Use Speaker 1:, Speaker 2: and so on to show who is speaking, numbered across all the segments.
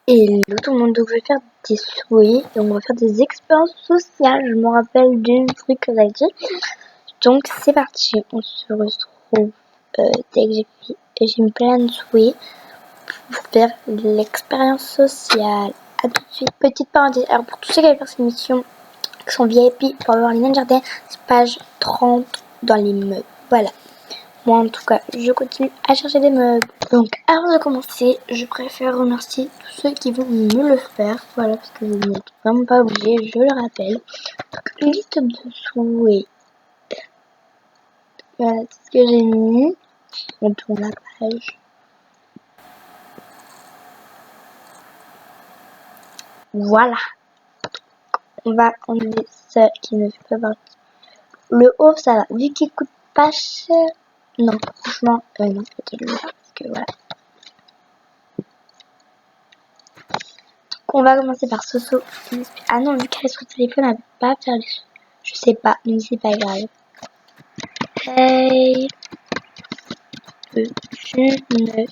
Speaker 1: Hello tout le monde, donc je vais faire des souhaits et on va faire des expériences sociales. Je me rappelle d'une truc que j'ai dit. Donc c'est parti, on se retrouve dès que j'ai mis plein de souhaits pour faire l'expérience sociale. A tout de suite, petite parenthèse. Alors pour tous ceux qui veulent faire cette mission, qui sont VIP pour avoir les nains de jardin, c'est page 30 dans les meubles. Voilà. Moi en tout cas, je continue à chercher des meubles. Donc avant de commencer, je préfère remercier tous ceux qui vont me le faire. Voilà, parce que vous n'êtes vraiment pas obligés, je le rappelle. Donc, liste de souhaits. Voilà, c'est ce que j'ai mis. On tourne la page. Voilà. On va enlever ça qui ne fait pas partie. Le haut, ça va. Vu qu'il coûte pas cher. Non, franchement, non, peut-être le faire parce que voilà. On va commencer par Soso. Ah non, vu qu'elle est sur le téléphone, elle ne peut pas faire les choses. Je sais pas, mais c'est pas grave. Hey, peux-tu me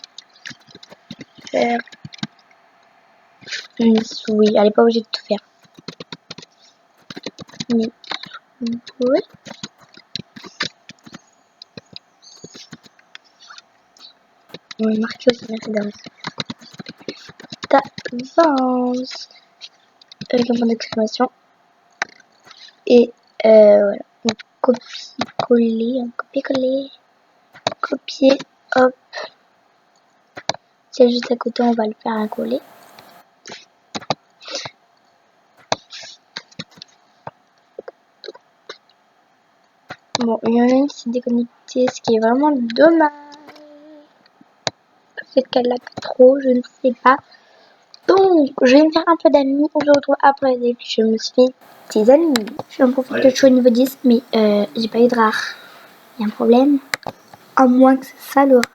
Speaker 1: faire une souris? Elle est pas obligée de tout faire. Une souris. On va marquer aussi merci d'avance. D'avance. Avec un point d'exclamation. Et voilà. Donc copier-coller. Copier-coller. Copier. Hop. C'est juste à côté, on va le faire à coller. Bon, il y en a une qui s'est déconnectée, ce qui est vraiment dommage. Peut-être qu'elle l'a trop, je ne sais pas. Donc, je vais me faire un peu d'amis. On se retrouve après. Et puis, je me suis fait des amis. Je en profite de choix niveau 10, mais j'ai pas eu de rare. Il y a un problème. À moins que c'est ça le rare.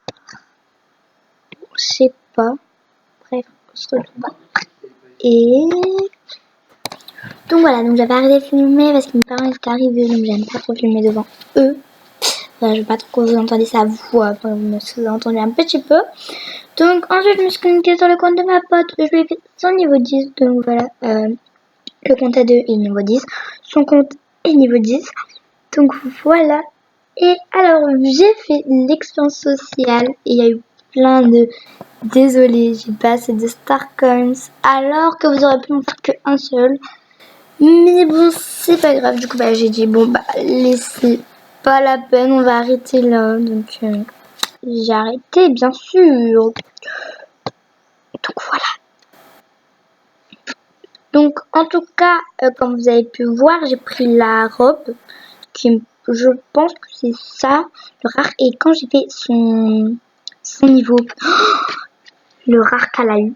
Speaker 1: Je sais pas. Bref, on se retrouve après. Et donc voilà, donc j'avais arrêté de filmer parce que mes parents étaient arrivés, donc j'aime pas trop filmer devant eux. Voilà, je veux pas trop que vous entendiez sa voix, vous me sous-entendez un petit peu. Donc ensuite je me suis connectée sur le compte de ma pote, je lui ai fait son niveau 10, donc voilà, le compte à 2 est niveau 10, son compte est niveau 10, donc voilà. Et alors j'ai fait l'expérience sociale et il y a eu plein de... Désolée, j'ai pas assez de Star Coins alors que vous aurez pu m'en faire qu'un seul. Mais bon, c'est pas grave, du coup bah j'ai dit bon bah laissez pas la peine, on va arrêter là, donc j'ai arrêté bien sûr. Donc voilà. Donc en tout cas, comme vous avez pu voir, j'ai pris la robe qui, je pense que c'est ça, le rare. Et quand j'ai fait son niveau, le rare qu'elle a eu,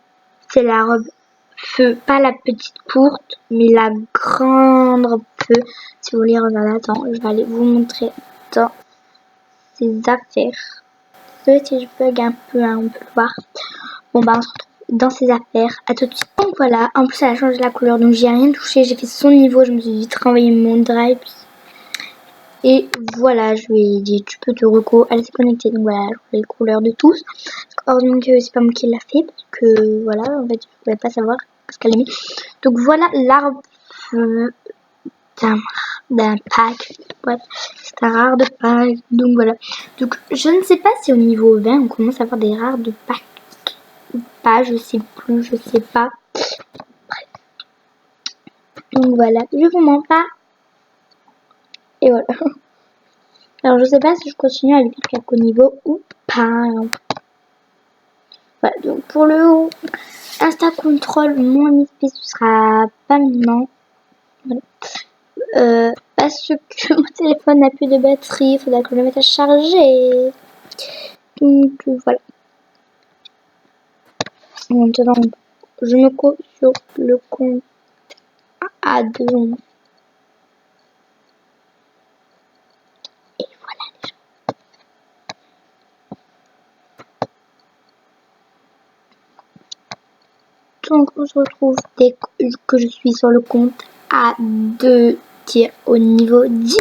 Speaker 1: c'est la robe feu, pas la petite courte, mais la grande robe feu. Si vous voulez regarder, attends, je vais aller vous montrer dans ses affaires. Désolée si je bug un peu, hein, on peut le voir. Bon bah on se retrouve dans ses affaires, à tout de suite. Donc voilà, en plus elle a changé la couleur, donc j'ai rien touché, j'ai fait son niveau, je me suis vite renvoyé mon drive. Et voilà, je lui ai dit tu peux te reco, elle s'est connectée, donc voilà, les couleurs de tous. Heureusement que c'est pas moi qui l'a fait, parce que voilà, en fait je pouvais pas savoir ce qu'elle a mis. Donc voilà l'arbre d'un pack, bref, c'est un rare de pack, donc voilà. Donc je ne sais pas si au niveau 20 on commence à avoir des rares de pack ou pas, je sais plus, je sais pas. Bref. Donc voilà, je vous mens pas. Et voilà. Alors je sais pas si je continue à lui faire quelques niveaux ou pas. Voilà, donc pour le haut, Insta Control, mon XP, ce sera pas maintenant. Voilà. Parce que mon téléphone n'a plus de batterie, il faudra que je le mette à charger. Donc voilà. Maintenant, je me coupe sur le compte à 2. Et voilà les gens. Donc on se retrouve dès que je suis sur le compte à 2 tirs au niveau 10.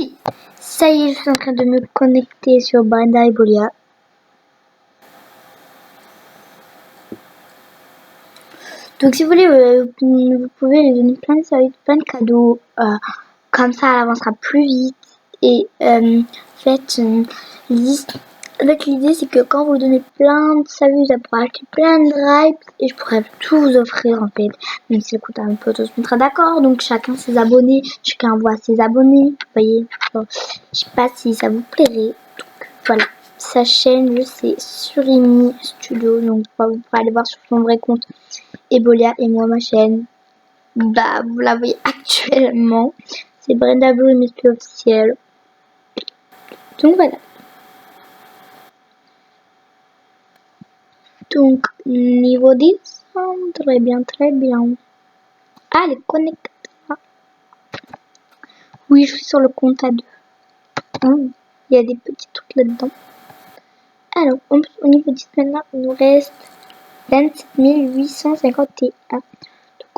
Speaker 1: Ça y est, je suis en train de me connecter sur Brenda et Bolia. Donc si vous voulez, vous pouvez lui donner plein de services, plein de cadeaux. Comme ça, elle avancera plus vite. Et faites une liste. Avec l'idée, c'est que quand vous donnez plein de services, elle pourra acheter plein de drives et je pourrais tout vous offrir en fait. Même si le coûte un peu, on se mettra d'accord. Donc chacun ses abonnés, chacun voit ses abonnés. Vous voyez, bon, je sais pas si ça vous plairait. Donc voilà, sa chaîne, je sais, Surimi Studio. Donc vous pourrez aller voir sur son vrai compte Ebolia et moi ma chaîne. Bah vous la voyez actuellement. C'est Brenda Blue et Miss P officiel. Donc voilà. Donc, niveau 10, très bien, très bien. Allez, connecte-toi. Oui, je suis sur le compte à 2. Il y a des petits trucs là-dedans. Alors, au niveau 10 maintenant, il nous reste 27 851. Donc,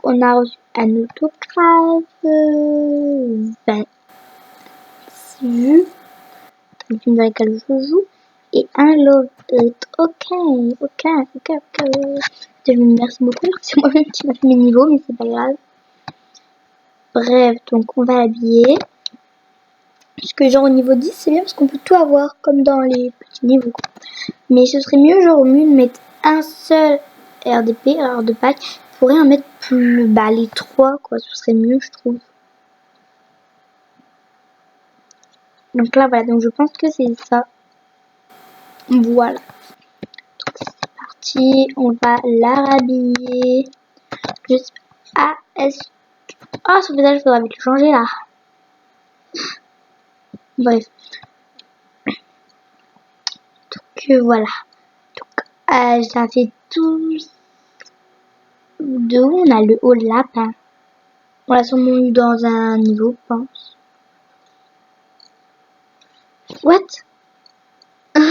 Speaker 1: on a reçu un autographe, 26 vues, dans laquelle je joue, et un love it. Ok. Merci beaucoup, c'est moi-même qui m'a fait mes niveaux, mais c'est pas grave. Bref, donc on va l'habiller. Parce que genre au niveau 10, c'est bien parce qu'on peut tout avoir comme dans les petits niveaux. Mais ce serait mieux genre au mieux de mettre un seul RDP, alors de pack. Il faudrait en mettre plus bas, les 3 quoi, ce serait mieux je trouve. Donc là voilà, donc je pense que c'est ça. Voilà. Donc c'est parti, on va la rhabiller. Juste son visage, il faudra vite le changer là. Bref. Donc voilà. Donc ça fait tout. De où on a le haut lapin. On l'a sûrement eu dans un niveau, je pense. What? Elle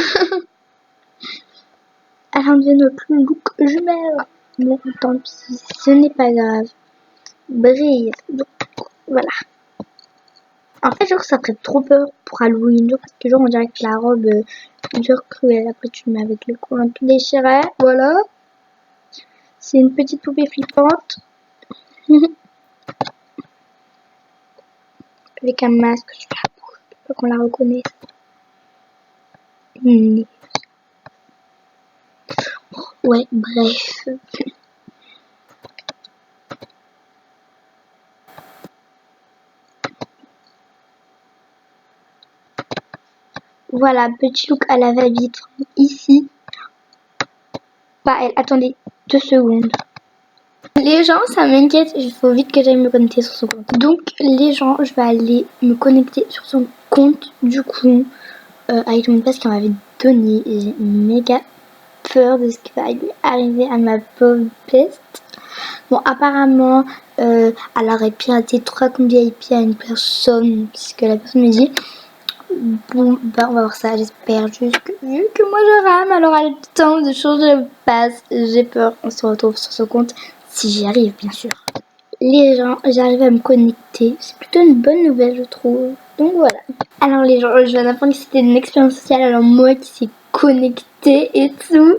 Speaker 1: a enlevé notre look jumelle. Bon, tant pis, ce n'est pas grave. Bref, donc voilà. En fait, genre, ça ferait trop peur pour Halloween, genre, parce que genre, on dirait que la robe dure cruelle. Après, tu le mets avec le col un peu déchiré, voilà. C'est une petite poupée flippante. Avec un masque sur la bouche, pour pas qu'on la reconnaisse. Ouais, bref. Voilà, petit look à la va-vite ici. Pas elle. Attendez 2 secondes. Les gens, ça m'inquiète. Il faut vite que j'aille me connecter sur son compte. Donc, les gens, je vais aller me connecter sur son compte. Du coup, avec mon passe qu'on m'avait donné. J'ai méga peur de ce qui va lui arriver à ma pauvre peste. Bon, apparemment, elle aurait piraté 3 comptes VIP à une personne. C'est ce que la personne me dit. Bon, bah on va voir ça, j'espère juste que vu que moi je rame, alors elle a le temps de changer de passe. J'ai peur, on se retrouve sur ce compte, si j'y arrive bien sûr. Les gens, j'arrive à me connecter, c'est plutôt une bonne nouvelle je trouve. Donc voilà. Alors les gens, je viens d'apprendre que c'était une expérience sociale, alors moi qui s'est connectée et tout.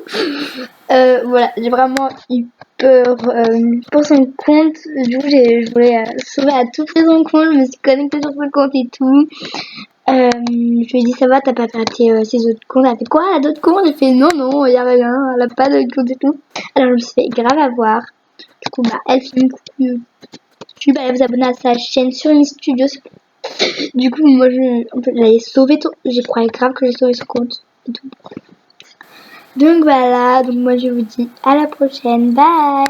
Speaker 1: Voilà, j'ai vraiment eu peur pour son compte. Du coup, je voulais sauver à tout prix son compte, je me suis connectée sur son compte et tout. Je lui ai dit ça va, t'as pas piraté ses autres comptes. Elle a fait quoi, elle a d'autres comptes? J'ai fait non, y a rien, elle a pas de compte et tout. Alors je me suis fait grave avoir. Du coup bah elle fait une coucou. Je vais aller vous abonner à sa chaîne sur Surimi Studio. Du coup moi je l'avais sauvé tout. J'ai croyais grave que j'ai sauvé son compte et tout. Donc voilà, donc moi je vous dis à la prochaine, bye.